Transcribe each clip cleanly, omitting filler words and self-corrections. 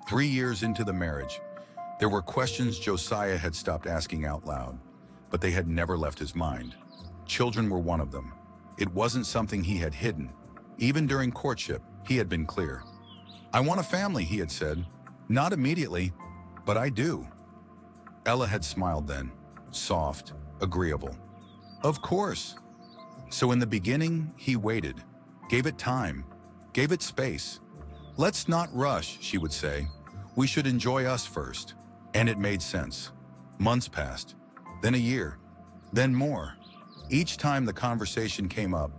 3 years into the marriage, there were questions Josiah had stopped asking out loud, but they had never left his mind. Children were one of them. It wasn't something he had hidden. Even during courtship, he had been clear. "I want a family," he had said. "Not immediately, but I do." Ella had smiled then, soft, agreeable. "Of course." So in the beginning, he waited, gave it time, gave it space. "Let's not rush," she would say. "We should enjoy us first." And it made sense. Months passed, then a year, then more. Each time the conversation came up,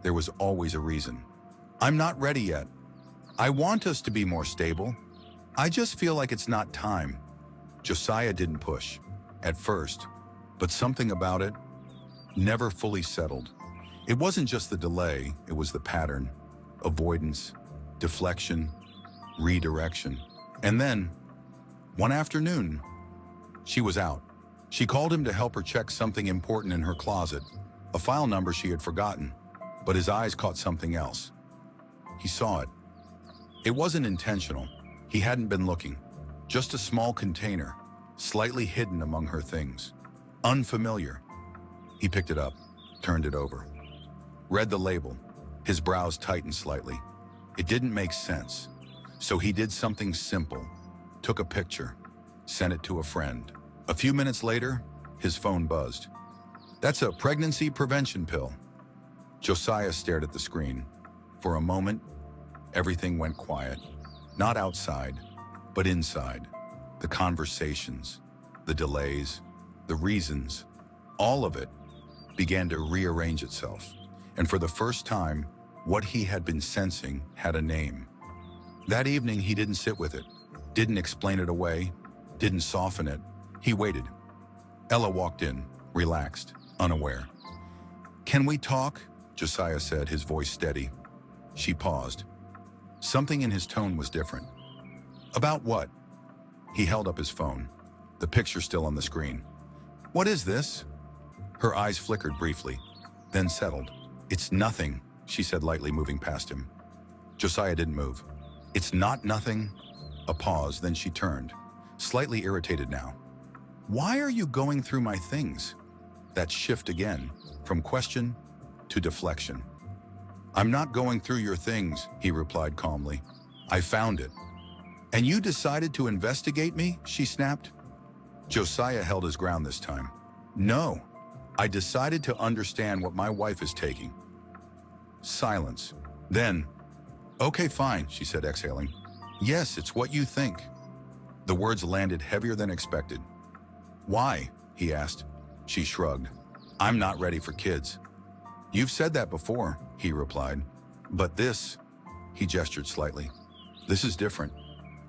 there was always a reason. "I'm not ready yet. I want us to be more stable. I just feel like it's not time." Josiah didn't push, at first, but something about it never fully settled. It wasn't just the delay, it was the pattern. Avoidance, deflection, redirection. And then, one afternoon, she was out. She called him to help her check something important in her closet, a file number she had forgotten, but his eyes caught something else. He saw it. It wasn't intentional. He hadn't been looking. Just a small container, slightly hidden among her things. Unfamiliar. He picked it up, turned it over. Read the label. His brows tightened slightly. It didn't make sense. So he did something simple. Took a picture, sent it to a friend. A few minutes later, his phone buzzed. "That's a pregnancy prevention pill." Josiah stared at the screen. For a moment, everything went quiet. Not outside, but inside. The conversations, the delays, the reasons, all of it began to rearrange itself. And for the first time, what he had been sensing had a name. That evening, he didn't sit with it, didn't explain it away, didn't soften it. He waited. Ella walked in, relaxed, unaware. "Can we talk?" Josiah said, his voice steady. She paused. Something in his tone was different. "About what?" He held up his phone, the picture still on the screen. "What is this?" Her eyes flickered briefly, then settled. "It's nothing," she said lightly, moving past him. Josiah didn't move. "It's not nothing." A pause, then she turned, slightly irritated now. "Why are you going through my things?" That shift again, from question to deflection. "I'm not going through your things," he replied calmly. "I found it." "And you decided to investigate me?" she snapped. Josiah held his ground this time. "No, I decided to understand what my wife is taking." Silence. Then, "Okay, fine," she said, exhaling. "Yes, it's what you think." The words landed heavier than expected. "Why?" he asked. She shrugged. "I'm not ready for kids." "You've said that before," he replied. "But this," he gestured slightly, "this is different."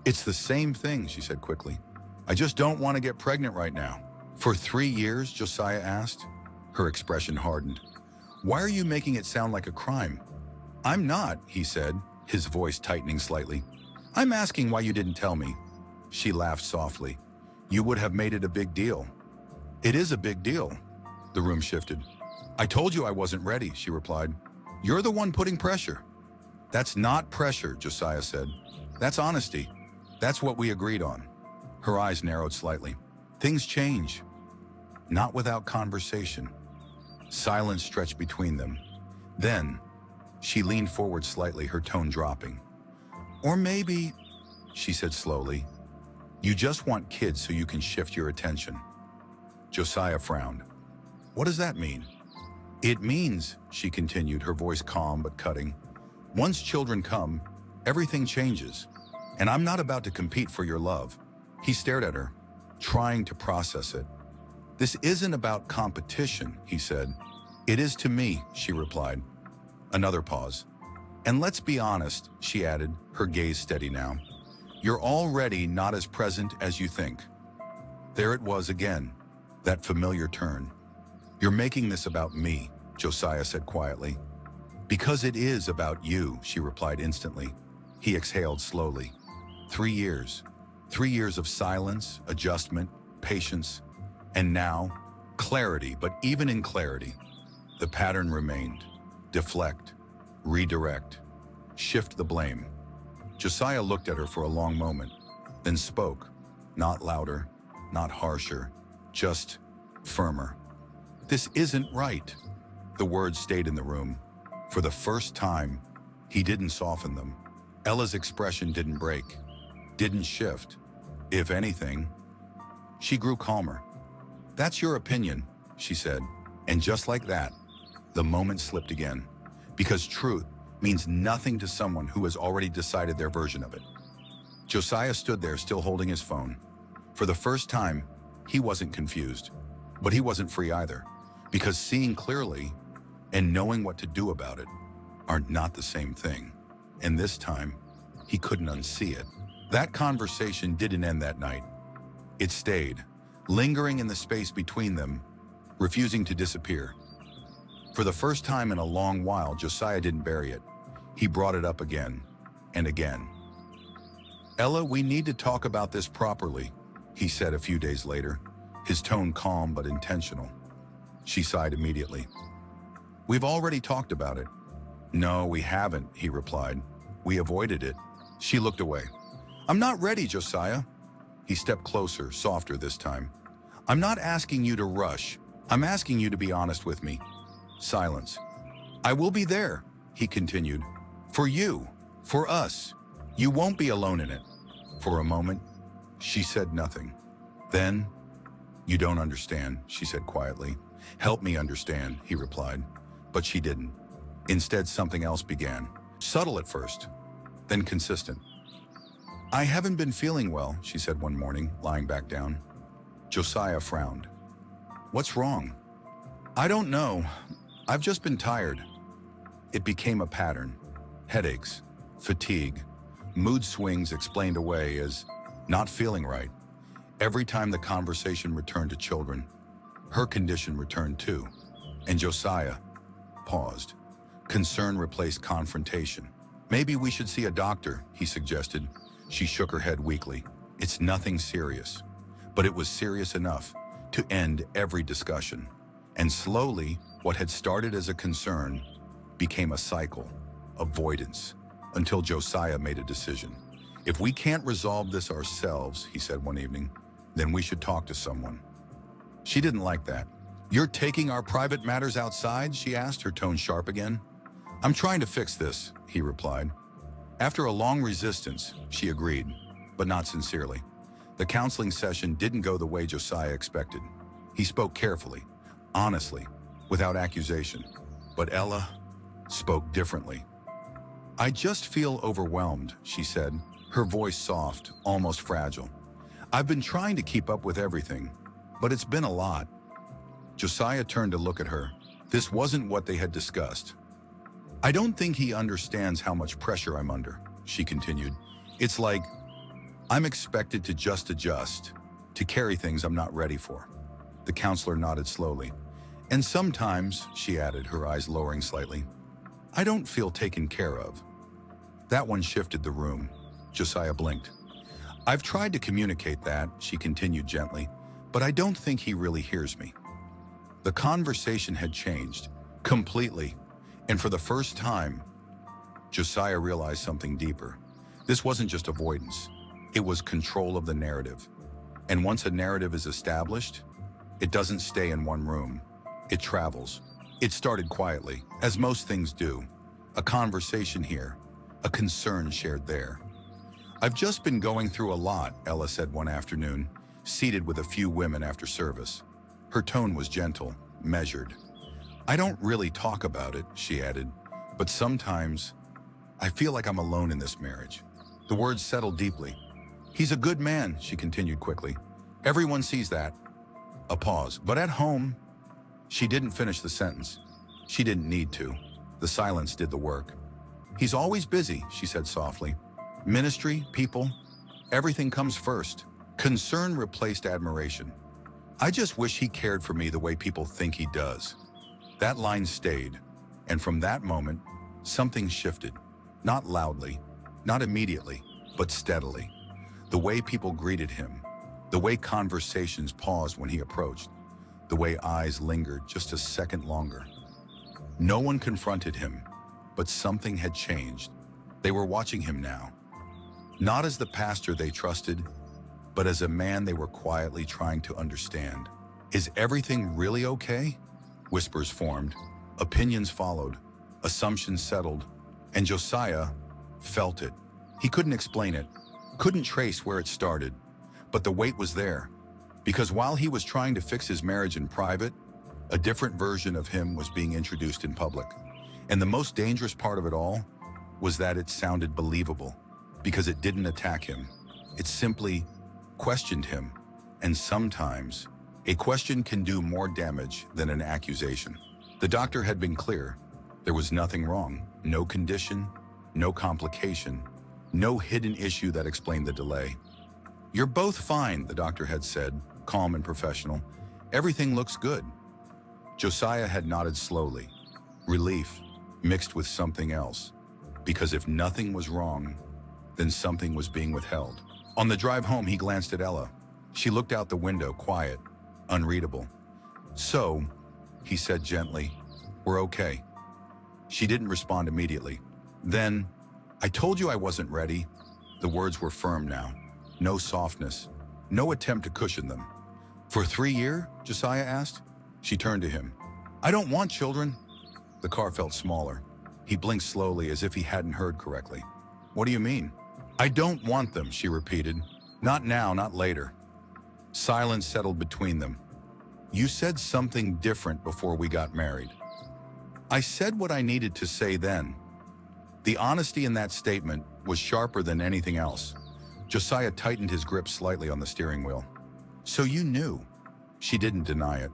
"It's the same thing," she said quickly. "I just don't want to get pregnant right now." "For 3 years?" Josiah asked. Her expression hardened. "Why are you making it sound like a crime?" "I'm not," he said, his voice tightening slightly. "I'm asking why you didn't tell me." She laughed softly. "You would have made it a big deal." "It is a big deal." The room shifted. "I told you I wasn't ready," she replied. "You're the one putting pressure." "That's not pressure," Josiah said. "That's honesty. That's what we agreed on." Her eyes narrowed slightly. "Things change." Not without conversation. Silence stretched between them. Then, she leaned forward slightly, her tone dropping. "Or maybe," she said slowly, "you just want kids so you can shift your attention." Josiah frowned. "What does that mean?" "It means," she continued, her voice calm but cutting, "once children come, everything changes. And I'm not about to compete for your love." He stared at her, trying to process it. "This isn't about competition," he said. "It is to me," she replied. Another pause. "And let's be honest," she added, her gaze steady now. "You're already not as present as you think." There it was again, that familiar turn. "You're making this about me," Josiah said quietly. "Because it is about you," she replied instantly. He exhaled slowly. 3 years. 3 years of silence, adjustment, patience, and now, clarity. But even in clarity, the pattern remained. Deflect, redirect, shift the blame. Josiah looked at her for a long moment, then spoke, not louder, not harsher, just firmer. "This isn't right." The words stayed in the room. For the first time, he didn't soften them. Ella's expression didn't break, didn't shift. If anything, she grew calmer. "That's your opinion," she said. And just like that, the moment slipped again. Because truth means nothing to someone who has already decided their version of it. Josiah stood there still holding his phone. For the first time, he wasn't confused, but he wasn't free either. Because seeing clearly and knowing what to do about it are not the same thing. And this time, he couldn't unsee it. That conversation didn't end that night. It stayed, lingering in the space between them, refusing to disappear. For the first time in a long while, Josiah didn't bury it. He brought it up again and again. "Ella, we need to talk about this properly," he said a few days later, his tone calm but intentional. She sighed immediately. "We've already talked about it." "No, we haven't," he replied. "We avoided it." She looked away. "I'm not ready, Josiah." He stepped closer, softer this time. "I'm not asking you to rush. I'm asking you to be honest with me." Silence. "I will be there," he continued. "For you, for us. You won't be alone in it." For a moment, she said nothing. Then, "You don't understand," she said quietly. "Help me understand," he replied. But she didn't. Instead, something else began. Subtle at first, then consistent. "I haven't been feeling well," she said one morning, lying back down. Josiah frowned. "What's wrong?" "I don't know. I've just been tired." It became a pattern. Headaches, fatigue, mood swings explained away as not feeling right. Every time the conversation returned to children, her condition returned too. And Josiah paused. Concern replaced confrontation. "Maybe we should see a doctor," he suggested. She shook her head weakly. "It's nothing serious." But it was serious enough to end every discussion. And slowly, what had started as a concern became a cycle, avoidance, until Josiah made a decision. "If we can't resolve this ourselves," he said one evening, "then we should talk to someone." She didn't like that. "You're taking our private matters outside?" she asked, her tone sharp again. "I'm trying to fix this," he replied. After a long resistance, she agreed, but not sincerely. The counseling session didn't go the way Josiah expected. He spoke carefully, honestly, without accusation. But Ella spoke differently. "I just feel overwhelmed," she said, her voice soft, almost fragile. "I've been trying to keep up with everything, but it's been a lot." Josiah turned to look at her. This wasn't what they had discussed. "I don't think he understands how much pressure I'm under," she continued. "It's like I'm expected to just adjust, to carry things I'm not ready for." The counselor nodded slowly. "And sometimes," she added, her eyes lowering slightly, "I don't feel taken care of." That one shifted the room. Josiah blinked. "I've tried to communicate that," she continued gently, "but I don't think he really hears me." The conversation had changed, completely, and for the first time, Josiah realized something deeper. This wasn't just avoidance. It was control of the narrative. And once a narrative is established, it doesn't stay in one room. It travels. It started quietly, as most things do. A conversation here, a concern shared there. "I've just been going through a lot," Ella said one afternoon, seated with a few women after service. Her tone was gentle, measured. "I don't really talk about it," she added, "but sometimes I feel like I'm alone in this marriage." The words settled deeply. "He's a good man," she continued quickly. "Everyone sees that." A pause. "But at home..." She didn't finish the sentence. She didn't need to. The silence did the work. "He's always busy," she said softly. "Ministry, people, everything comes first." Concern replaced admiration. "I just wish he cared for me the way people think he does." That line stayed, and from that moment, something shifted. Not loudly, not immediately, but steadily. The way people greeted him, the way conversations paused when he approached, the way eyes lingered just a second longer. No one confronted him, but something had changed. They were watching him now. Not as the pastor they trusted, but as a man they were quietly trying to understand. Is everything really okay? Whispers formed, opinions followed, assumptions settled, and Josiah felt it. He couldn't explain it, couldn't trace where it started, but the weight was there. Because while he was trying to fix his marriage in private, a different version of him was being introduced in public. And the most dangerous part of it all was that it sounded believable, because it didn't attack him. It simply questioned him. And sometimes, a question can do more damage than an accusation. The doctor had been clear. There was nothing wrong, no condition, no complication, no hidden issue that explained the delay. "You're both fine," the doctor had said, calm and professional. "Everything looks good." Josiah had nodded slowly, relief mixed with something else. Because if nothing was wrong, then something was being withheld. On the drive home, he glanced at Ella. She looked out the window, quiet, unreadable. "So," he said gently, "we're okay." She didn't respond immediately. Then, "I told you I wasn't ready." The words were firm now. No softness, no attempt to cushion them. "For 3 years?" Josiah asked. She turned to him. "I don't want children." The car felt smaller. He blinked slowly as if he hadn't heard correctly. "What do you mean?" "I don't want them," she repeated. "Not now, not later." Silence settled between them. "You said something different before we got married." "I said what I needed to say then." The honesty in that statement was sharper than anything else. Josiah tightened his grip slightly on the steering wheel. "So you knew." She didn't deny it.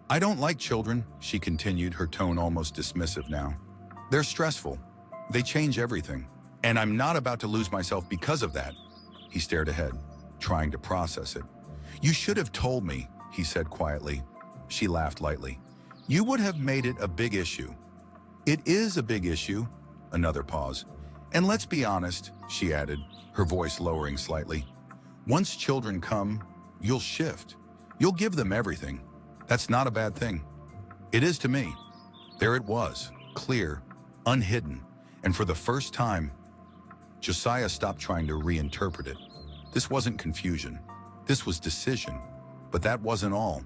"I don't like children," she continued, her tone almost dismissive now. "They're stressful. They change everything. And I'm not about to lose myself because of that." He stared ahead, trying to process it. "You should have told me," he said quietly. She laughed lightly. "You would have made it a big issue." "It is a big issue." Another pause. "And let's be honest," she added, her voice lowering slightly. "Once children come, you'll shift. You'll give them everything. That's not a bad thing." "It is to me." There it was, clear, unhidden, and for the first time, Josiah stopped trying to reinterpret it. This wasn't confusion. This was decision. But that wasn't all.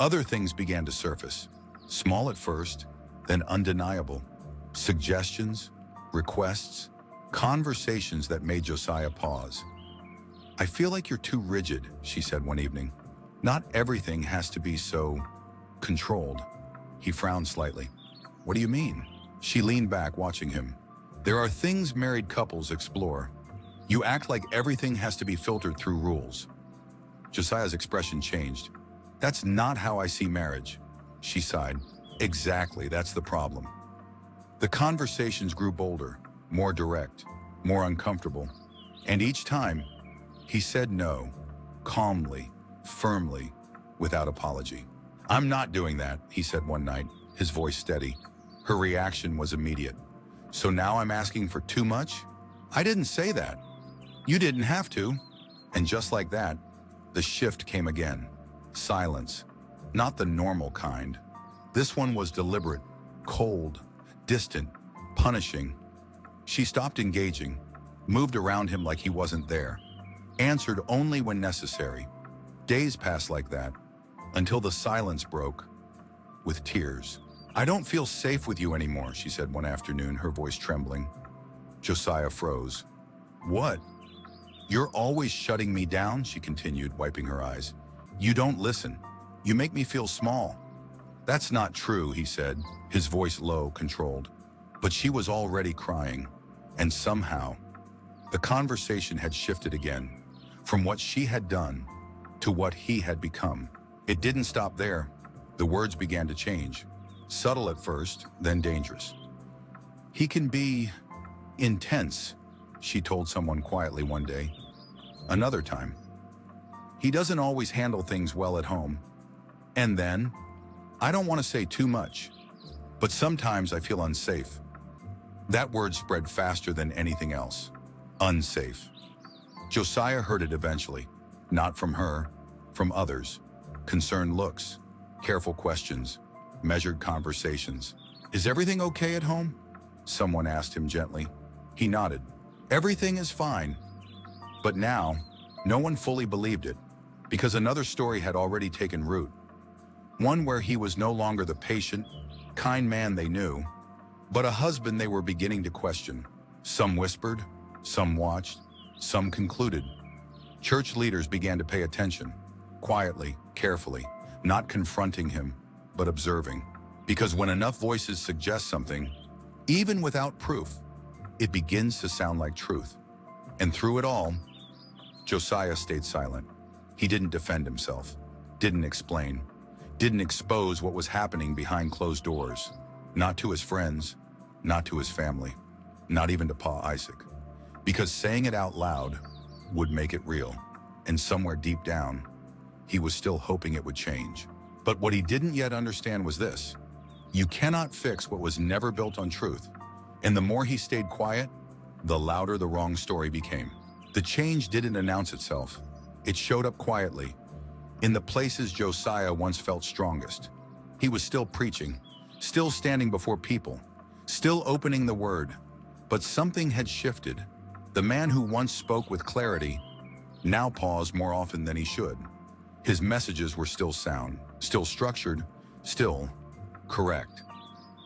Other things began to surface. Small at first, then undeniable. Suggestions, requests, conversations that made Josiah pause. "I feel like you're too rigid," she said one evening. "Not everything has to be so controlled." He frowned slightly. "What do you mean?" She leaned back, watching him. "There are things married couples explore. You act like everything has to be filtered through rules." Josiah's expression changed. "That's not how I see marriage." She sighed. "Exactly, that's the problem." The conversations grew bolder, more direct, more uncomfortable. And each time, he said no, calmly, firmly, without apology. "I'm not doing that," he said one night, his voice steady. Her reaction was immediate. "So now I'm asking for too much?" "I didn't say that." "You didn't have to." And just like that, the shift came again. Silence. Not the normal kind. This one was deliberate, cold, distant, punishing. She stopped engaging, moved around him like he wasn't there, answered only when necessary. Days passed like that, until the silence broke, with tears. "I don't feel safe with you anymore," she said one afternoon, her voice trembling. Josiah froze. "What?" "You're always shutting me down," she continued, wiping her eyes. "You don't listen. You make me feel small." "That's not true," he said, his voice low, controlled. But she was already crying, and somehow, the conversation had shifted again, from what she had done to what he had become. It didn't stop there. The words began to change, subtle at first, then dangerous. "He can be intense," she told someone quietly one day. Another time, "He doesn't always handle things well at home." And then, "I don't want to say too much, but sometimes I feel unsafe." That word spread faster than anything else. Unsafe. Josiah heard it eventually, not from her, from others. Concerned looks, careful questions, measured conversations. "Is everything okay at home?" someone asked him gently. He nodded. "Everything is fine." But now, no one fully believed it, because another story had already taken root. One where he was no longer the patient, kind man they knew, but a husband they were beginning to question. Some whispered, some watched, some concluded. Church leaders began to pay attention, quietly, carefully, not confronting him, but observing. Because when enough voices suggest something, even without proof, it begins to sound like truth. And through it all, Josiah stayed silent. He didn't defend himself, didn't explain, didn't expose what was happening behind closed doors. Not to his friends, not to his family, not even to Pa Isaac. Because saying it out loud would make it real. And somewhere deep down, he was still hoping it would change. But what he didn't yet understand was this: you cannot fix what was never built on truth. And the more he stayed quiet, the louder the wrong story became. The change didn't announce itself. It showed up quietly, in the places Josiah once felt strongest. He was still preaching, still standing before people, still opening the word. But something had shifted. The man who once spoke with clarity now paused more often than he should. His messages were still sound, still structured, still correct.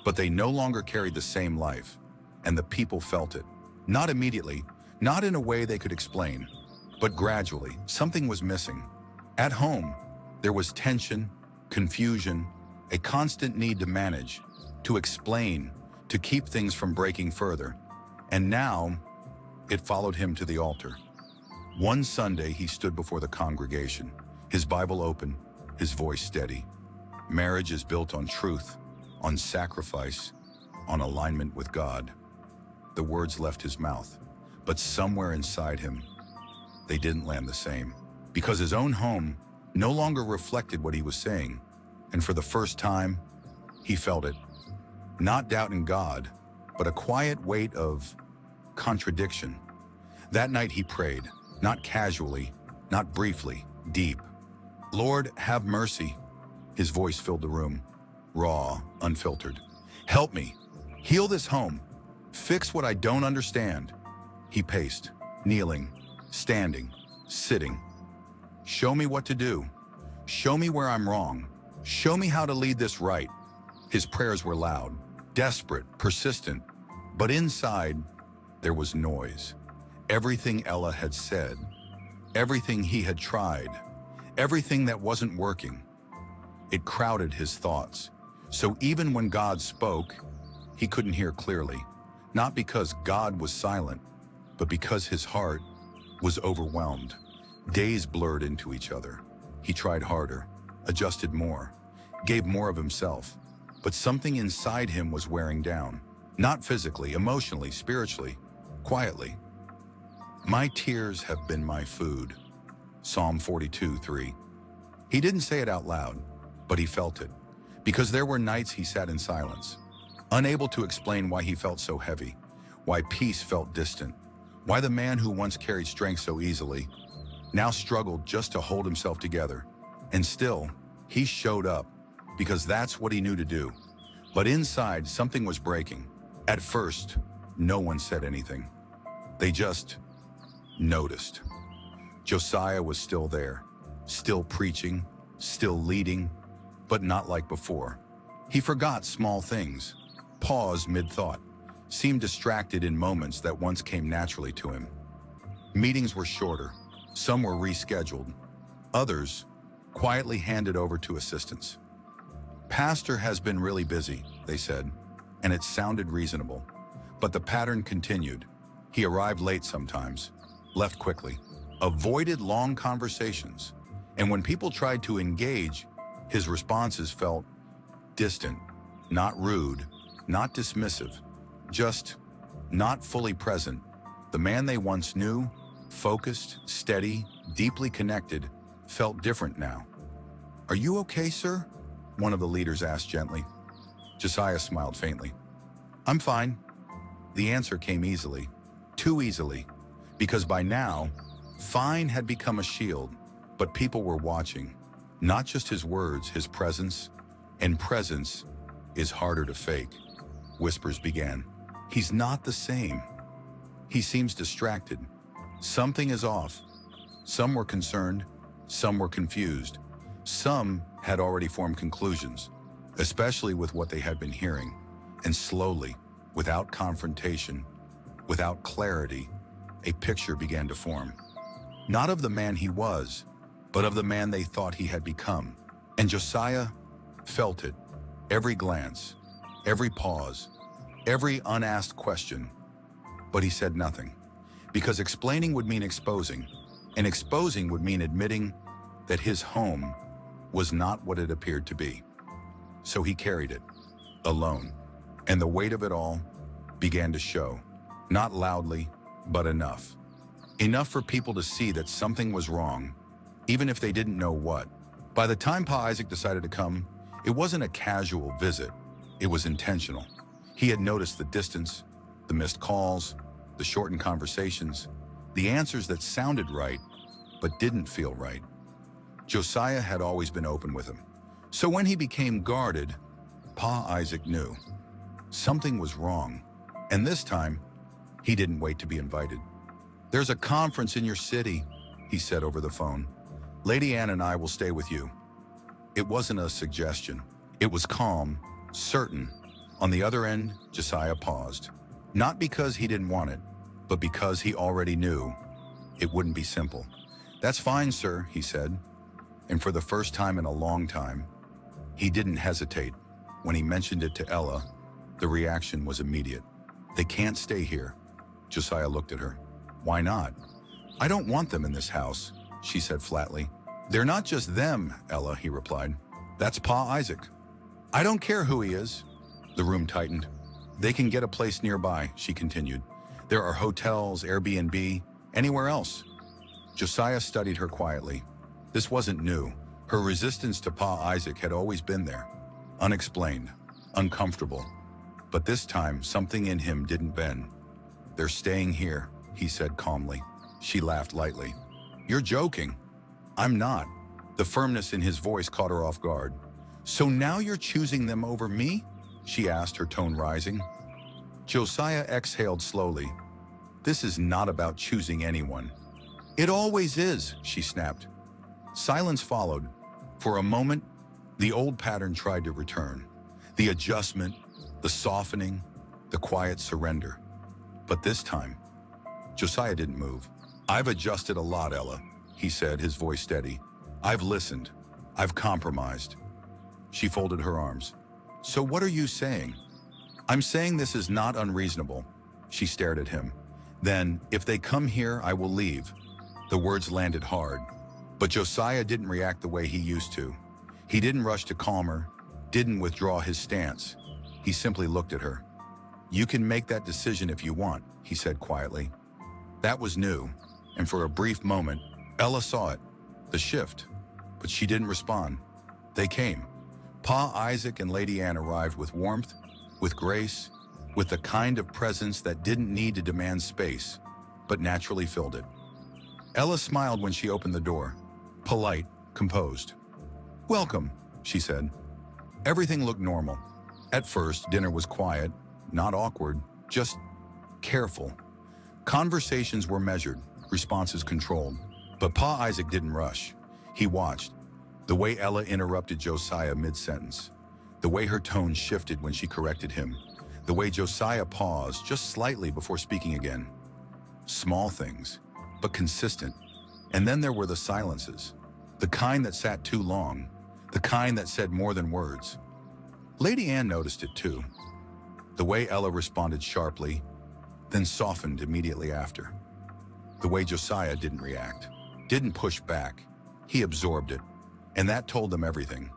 But they no longer carried the same life, and the people felt it. Not immediately, not in a way they could explain, but gradually, something was missing. At home, there was tension, confusion, a constant need to manage, to explain, to keep things from breaking further. And now, it followed him to the altar. One Sunday, he stood before the congregation, his Bible open, his voice steady. Marriage is built on truth, on sacrifice, on alignment with God. The words left his mouth, but somewhere inside him, they didn't land the same. Because his own home no longer reflected what he was saying. And for the first time, he felt it. Not doubt in God, but a quiet weight of contradiction. That night he prayed, not casually, not briefly, deep. Lord, have mercy. His voice filled the room, raw, unfiltered. Help me. Heal this home. Fix what I don't understand. He paced, kneeling, standing, sitting. Show me what to do. Show me where I'm wrong. Show me how to lead this right. His prayers were loud, desperate, persistent, but inside there was noise. Everything Ella had said, everything he had tried, everything that wasn't working. It crowded his thoughts. So even when God spoke, he couldn't hear clearly. Not because God was silent, but because his heart was overwhelmed. Days blurred into each other. He tried harder, adjusted more, gave more of himself. But something inside him was wearing down. Not physically, emotionally, spiritually, quietly. My tears have been my food. Psalm 42:3. He didn't say it out loud, but he felt it. Because there were nights he sat in silence, unable to explain why he felt so heavy, why peace felt distant, why the man who once carried strength so easily now struggled just to hold himself together. And still, he showed up, because that's what he knew to do. But inside, something was breaking. At first, no one said anything. They just noticed. Josiah was still there, still preaching, still leading, but not like before. He forgot small things, paused mid-thought, seemed distracted in moments that once came naturally to him. Meetings were shorter, some were rescheduled, others quietly handed over to assistants. Pastor has been really busy, they said, and it sounded reasonable. But the pattern continued. He arrived late sometimes, left quickly, avoided long conversations, and when people tried to engage, his responses felt distant, not rude, not dismissive, just not fully present. The man they once knew, focused, steady, deeply connected, felt different now. "Are you okay, sir?" one of the leaders asked gently. Josiah smiled faintly. "I'm fine." The answer came easily, too easily, because by now, fine had become a shield, but people were watching. Not just his words, his presence, and presence is harder to fake. Whispers began. "He's not the same. He seems distracted. Something is off. Some were concerned, some were confused. Some had already formed conclusions, especially with what they had been hearing. And slowly, without confrontation, without clarity, a picture began to form. Not of the man he was, but of the man they thought he had become. And Josiah felt it. Every glance, every pause, every unasked question. But he said nothing, because explaining would mean exposing, and exposing would mean admitting that his home was not what it appeared to be. So he carried it, alone, and the weight of it all began to show, not loudly, but enough. Enough for people to see that something was wrong, even if they didn't know what. By the time Pa Isaac decided to come, it wasn't a casual visit, it was intentional. He had noticed the distance, the missed calls, the shortened conversations, the answers that sounded right, but didn't feel right. Josiah had always been open with him. So when he became guarded, Pa Isaac knew something was wrong. And this time, he didn't wait to be invited. "There's a conference in your city," he said over the phone. "Lady Ann and I will stay with you." It wasn't a suggestion. It was calm, certain. On the other end, Josiah paused. Not because he didn't want it, but because he already knew it wouldn't be simple. "That's fine, sir," he said. And for the first time in a long time, he didn't hesitate. When he mentioned it to Ella, the reaction was immediate. "They can't stay here." Josiah looked at her. "Why not?" "I don't want them in this house," she said flatly. "They're not just them, Ella," he replied. "That's Pa Isaac." "I don't care who he is." The room tightened. "They can get a place nearby," she continued. "There are hotels, Airbnb, anywhere else." Josiah studied her quietly. This wasn't new. Her resistance to Pa Isaac had always been there. Unexplained, uncomfortable. But this time, something in him didn't bend. "They're staying here," he said calmly. She laughed lightly. "You're joking." "I'm not." The firmness in his voice caught her off guard. "So now you're choosing them over me?" she asked, her tone rising. Josiah exhaled slowly. "This is not about choosing anyone." "It always is," she snapped. Silence followed. For a moment, the old pattern tried to return. The adjustment, the softening, the quiet surrender. But this time, Josiah didn't move. "I've adjusted a lot, Ella," he said, his voice steady. "I've listened. I've compromised." She folded her arms. "So what are you saying?" "I'm saying this is not unreasonable." She stared at him. "Then, if they come here, I will leave." The words landed hard. But Josiah didn't react the way he used to. He didn't rush to calm her, didn't withdraw his stance. He simply looked at her. "You can make that decision if you want," he said quietly. That was new, and for a brief moment, Ella saw it, the shift, but she didn't respond. They came. Pa Isaac and Lady Ann arrived with warmth, with grace, with the kind of presence that didn't need to demand space, but naturally filled it. Ella smiled when she opened the door, polite, composed. "Welcome," she said. Everything looked normal. At first, dinner was quiet, not awkward, just careful. Conversations were measured, responses controlled. But Pa Isaac didn't rush. He watched. The way Ella interrupted Josiah mid-sentence. The way her tone shifted when she corrected him. The way Josiah paused just slightly before speaking again. Small things, but consistent. And then there were the silences. The kind that sat too long. The kind that said more than words. Lady Ann noticed it too. The way Ella responded sharply, then softened immediately after. The way Josiah didn't react, didn't push back. He absorbed it. And that told them everything.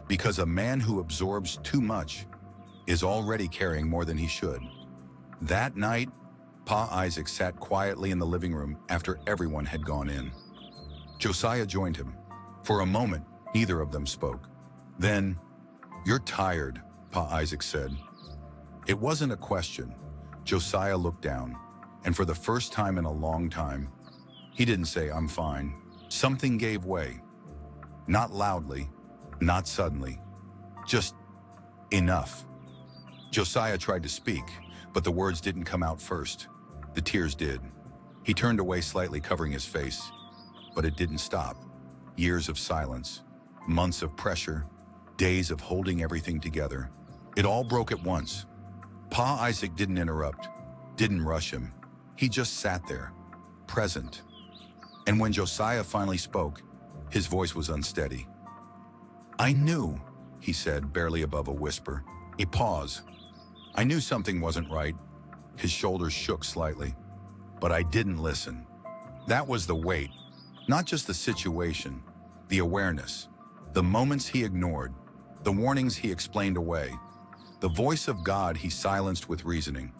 Because a man who absorbs too much is already carrying more than he should. That night, Pa Isaac sat quietly in the living room after everyone had gone in. Josiah joined him. For a moment, neither of them spoke. Then, "You're tired," Pa Isaac said. It wasn't a question. Josiah looked down, and for the first time in a long time, he didn't say, "I'm fine." Something gave way. Not loudly, not suddenly, just enough. Josiah tried to speak, but the words didn't come out first. The tears did. He turned away slightly, covering his face. But it didn't stop. Years of silence, months of pressure, days of holding everything together. It all broke at once. Pa Isaac didn't interrupt, didn't rush him. He just sat there, present. And when Josiah finally spoke, his voice was unsteady. "I knew," he said, barely above a whisper. A pause. "I knew something wasn't right." His shoulders shook slightly. "But I didn't listen." That was the weight, not just the situation, the awareness, the moments he ignored, the warnings he explained away, the voice of God he silenced with reasoning.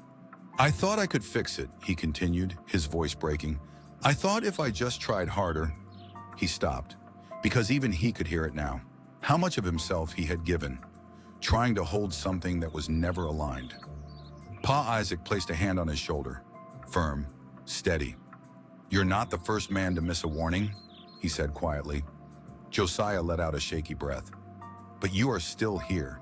"I thought I could fix it," he continued, his voice breaking. "I thought if I just tried harder." He stopped, because even he could hear it now. How much of himself he had given, trying to hold something that was never aligned. Pa Isaac placed a hand on his shoulder, firm, steady. "You're not the first man to miss a warning," he said quietly. Josiah let out a shaky breath. "But you are still here."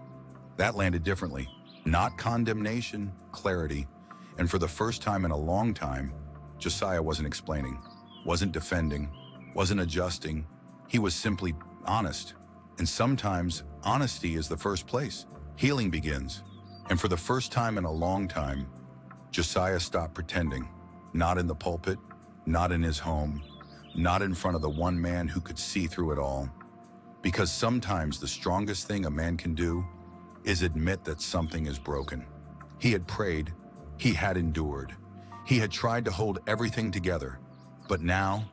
That landed differently. Not condemnation, clarity. And for the first time in a long time, Josiah wasn't explaining, wasn't defending, wasn't adjusting. He was simply honest. And sometimes honesty is the first place healing begins. And for the first time in a long time, Josiah stopped pretending. Not in the pulpit, not in his home, not in front of the one man who could see through it all. Because sometimes the strongest thing a man can do is admit that something is broken. He had prayed, he had endured, he had tried to hold everything together. But now,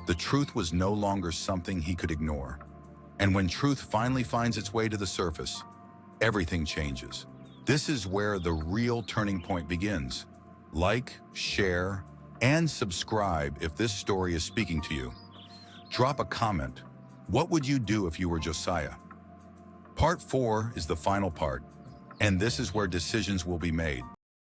the truth was no longer something he could ignore. And when truth finally finds its way to the surface, everything changes. This is where the real turning point begins. Like, share, and subscribe if this story is speaking to you. Drop a comment. What would you do if you were Josiah? Part 4 is the final part, and this is where decisions will be made.